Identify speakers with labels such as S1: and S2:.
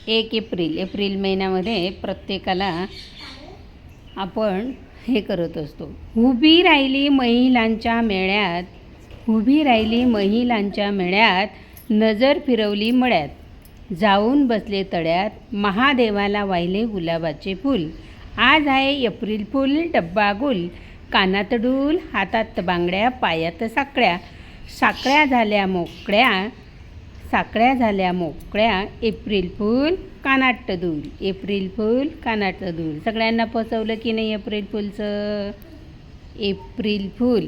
S1: April महिन्यामध्ये प्रत्येकाला आपण हे करत असतो. उभी राहिली महिलांच्या मेळ्यात, नजर फिरवली मळ्यात, जाऊन बसले तळ्यात, महादेवाला वाहिले गुलाबाचे फूल. आज आहे एप्रिल फूल, डब्बा गुल, कानात डूल, हातात बांगड्या, पायात साकळ्या, साकळ्या झाल्या मोकळ्या, एप्रिल फूल कानात दूल, एप्रिल फूल कानात दूल. सगळ्यांना फसवलं की नाही एप्रिल फूलचं? एप्रिल फूल